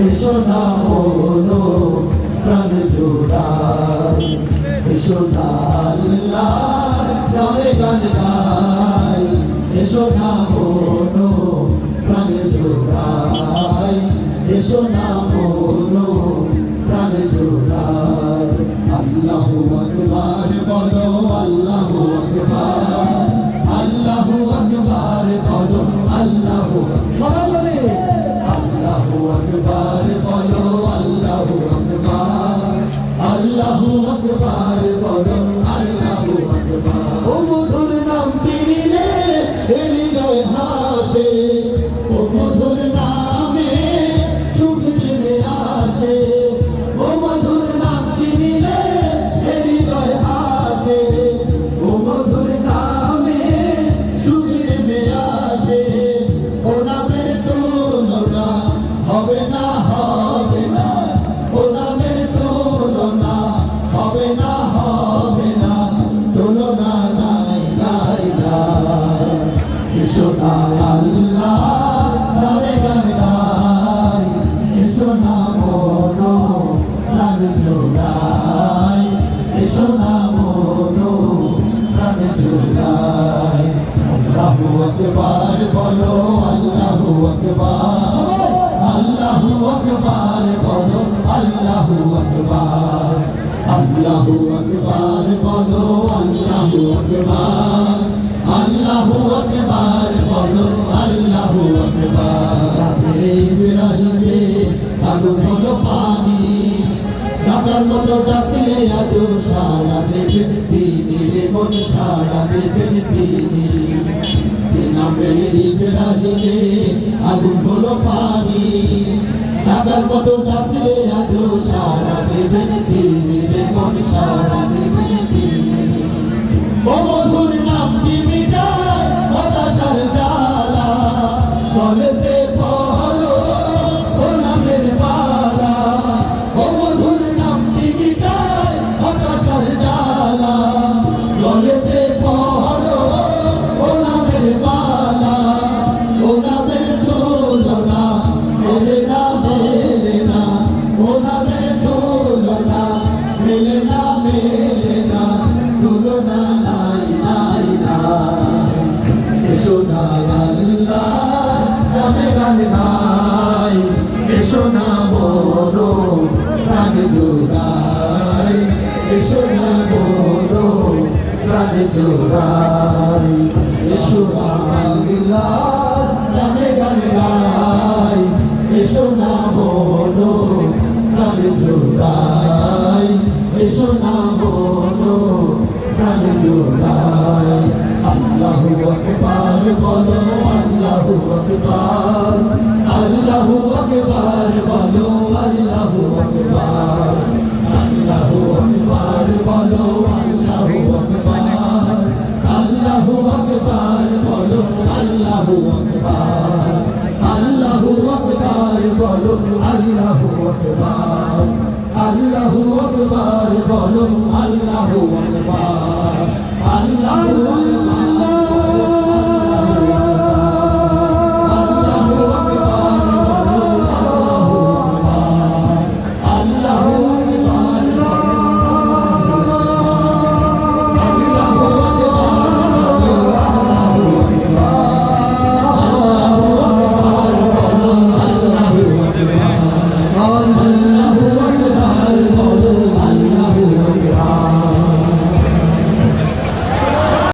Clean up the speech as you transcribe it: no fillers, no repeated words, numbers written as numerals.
এসো না মনো প্রাণ জোড়াই, এসো না আল্লাহর নামে গান গাই, এসো না মনো প্রাণ জোড়াই, এসো না মনো প্রাণ জোড়াই। আল্লাহু আকবার বলো, আল্লাহু আকবার, আল্লাহু আকবার বলো, আল্লাহু আকবার, আল্লাহু আকবার বলো, আল্লাহু আকবার, আল্লাহু আকবার বলো, আল্লাহু আকবার। ও মধুর নামটি নিলে হৃদয় হাসে, ও মধুর নামে সুখ নেমে আসে, ও মধুর নামটি নিলে হৃদয় হাসে, ও মধুর নামে সুখ নেমে আসে। ও নামের তুলনা হবে না, হবে না, ও নামের তুলনা হবে না, হবে না, তুলনা নাই, নাই, নাই। এসো না আল্লাহর নামে গান গাই, এসো না মনো প্রাণ জোড়াই, এসো না মনো প্রাণ জোড়াই। আল্লাহু আকবার বলো, আল্লাহু আকবার, আল্লাহু আকবার বলো, আল্লাহু আকবার, আল্লাহু আকবার বলো, আল্লাহু আকবার, আল্লাহু আকবার বলো, আল্লাহু আকবার। ইব্রাহিমে আগুন হলো পানি, ডাকার মতো ডাকলে আজ সারা দেবেন তিনি, রে মন সারা দেবেন তিনি। নামে ইব্রাহিমে আগুন হলো পানি, ডাকার মতো ডাকলে আজ সারা দেবেন তিনি, রে মন সারা দেবেন তিনি। ও মধুর নামটি মিটায় হতাশার জ্বালা, বলতে বলো ও নামের বালা, ও মধুর নামটি মিটায় হতাশার জ্বালা, বলতে বলো ও নামের বালা। ও নামের তুলনা মেলে না, মেলে না, ও নামের তুলনা মেলে না, মেলে না, তুলনা নাই, নাই, নাই। এসো না আল্লাহর নামে গান গাই, এসো না মনো প্রাণ জোড়াই, এসো না মনো প্রাণ জোড়াই। এসো না আল্লাহর নামে গান গাই, এসো না মনো প্রাণ জোড়াই, এসো না মনো প্রাণ জোড়াই। আল্লাহু আকবার বলো, আল্লাহু আকবার, আল্লাহু আকবার বলো, আল্লাহু আকবার, আল্লাহু আকবার বলো, আল্লাহু আকবার, আল্লাহু আকবার বলো, আল্লাহু আকবার, আল্লাহু আকবার বলো, আল্লাহু আকবার, আল্লাহু আকবার।